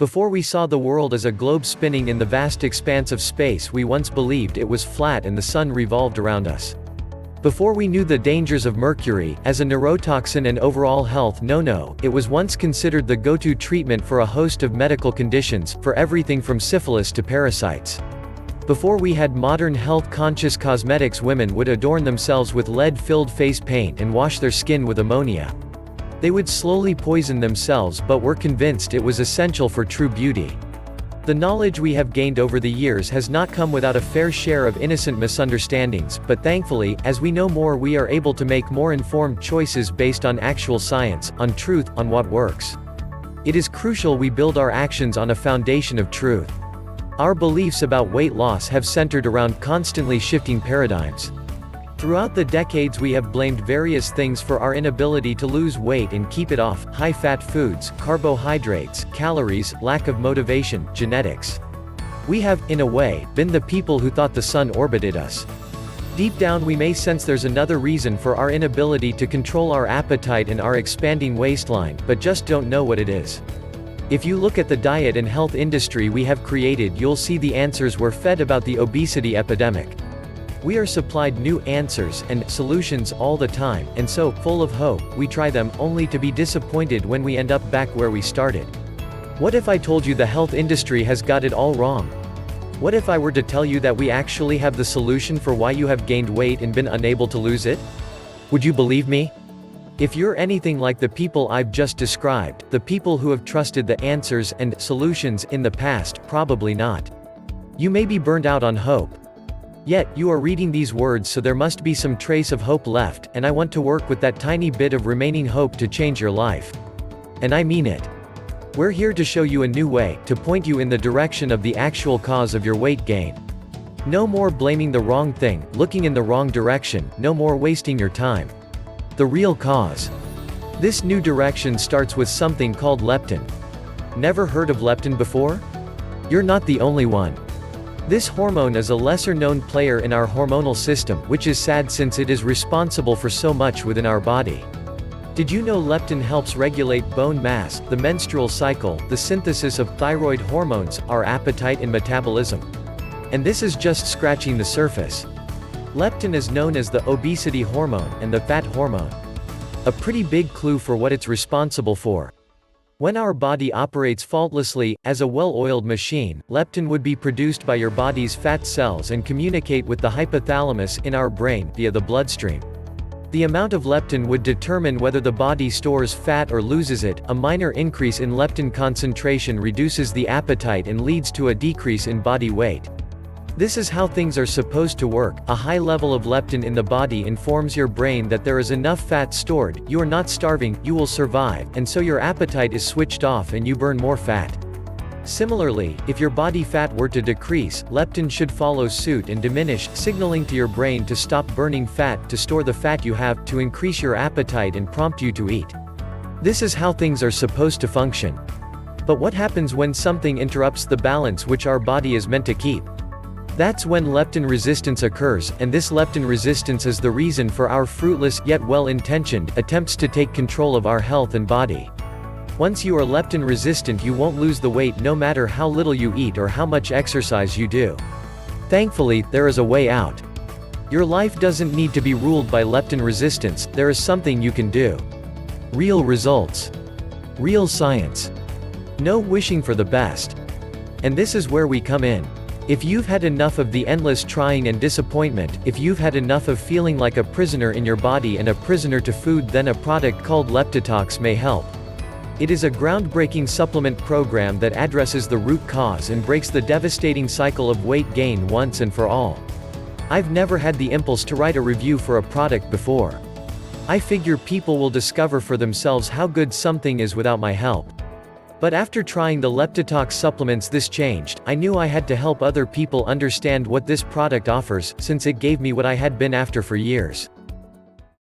Before we saw the world as a globe spinning in the vast expanse of space, we once believed it was flat and the sun revolved around us. Before we knew the dangers of mercury, as a neurotoxin and overall health no-no, it was once considered the go-to treatment for a host of medical conditions, for everything from syphilis to parasites. Before we had modern health-conscious cosmetics, women would adorn themselves with lead-filled face paint and wash their skin with ammonia. They would slowly poison themselves but were convinced it was essential for true beauty. The knowledge we have gained over the years has not come without a fair share of innocent misunderstandings, but thankfully, as we know more, we are able to make more informed choices based on actual science, on truth, on what works. It is crucial we build our actions on a foundation of truth. Our beliefs about weight loss have centered around constantly shifting paradigms. Throughout the decades we have blamed various things for our inability to lose weight and keep it off: high-fat foods, carbohydrates, calories, lack of motivation, genetics. We have, in a way, been the people who thought the sun orbited us. Deep down we may sense there's another reason for our inability to control our appetite and our expanding waistline, but just don't know what it is. If you look at the diet and health industry we have created, you'll see the answers we're fed about the obesity epidemic. We are supplied new answers and solutions all the time, and so, full of hope, we try them, only to be disappointed when we end up back where we started. What if I told you the health industry has got it all wrong? What if I were to tell you that we actually have the solution for why you have gained weight and been unable to lose it? Would you believe me? If you're anything like the people I've just described, the people who have trusted the answers and solutions in the past, probably not. You may be burned out on hope. Yet, you are reading these words, so there must be some trace of hope left, and I want to work with that tiny bit of remaining hope to change your life. And I mean it. We're here to show you a new way, to point you in the direction of the actual cause of your weight gain. No more blaming the wrong thing, looking in the wrong direction, no more wasting your time. The real cause. This new direction starts with something called leptin. Never heard of leptin before? You're not the only one. This hormone is a lesser-known player in our hormonal system, which is sad since it is responsible for so much within our body. Did you know leptin helps regulate bone mass, the menstrual cycle, the synthesis of thyroid hormones, our appetite and metabolism? And this is just scratching the surface. Leptin is known as the obesity hormone, and the fat hormone. A pretty big clue for what it's responsible for. When our body operates faultlessly, as a well-oiled machine, leptin would be produced by your body's fat cells and communicate with the hypothalamus in our brain, via the bloodstream. The amount of leptin would determine whether the body stores fat or loses it. A minor increase in leptin concentration reduces the appetite and leads to a decrease in body weight. This is how things are supposed to work. A high level of leptin in the body informs your brain that there is enough fat stored, you are not starving, you will survive, and so your appetite is switched off and you burn more fat. Similarly, if your body fat were to decrease, leptin should follow suit and diminish, signaling to your brain to stop burning fat, to store the fat you have, to increase your appetite and prompt you to eat. This is how things are supposed to function. But what happens when something interrupts the balance which our body is meant to keep? That's when leptin resistance occurs, and this leptin resistance is the reason for our fruitless, yet well-intentioned, attempts to take control of our health and body. Once you are leptin resistant, you won't lose the weight no matter how little you eat or how much exercise you do. Thankfully, there is a way out. Your life doesn't need to be ruled by leptin resistance, there is something you can do. Real results. Real science. No wishing for the best. And this is where we come in. If you've had enough of the endless trying and disappointment, if you've had enough of feeling like a prisoner in your body and a prisoner to food, then a product called Leptitox may help. It is a groundbreaking supplement program that addresses the root cause and breaks the devastating cycle of weight gain once and for all. I've never had the impulse to write a review for a product before. I figure people will discover for themselves how good something is without my help. But after trying the Leptitox supplements, this changed. I knew I had to help other people understand what this product offers, since it gave me what I had been after for years.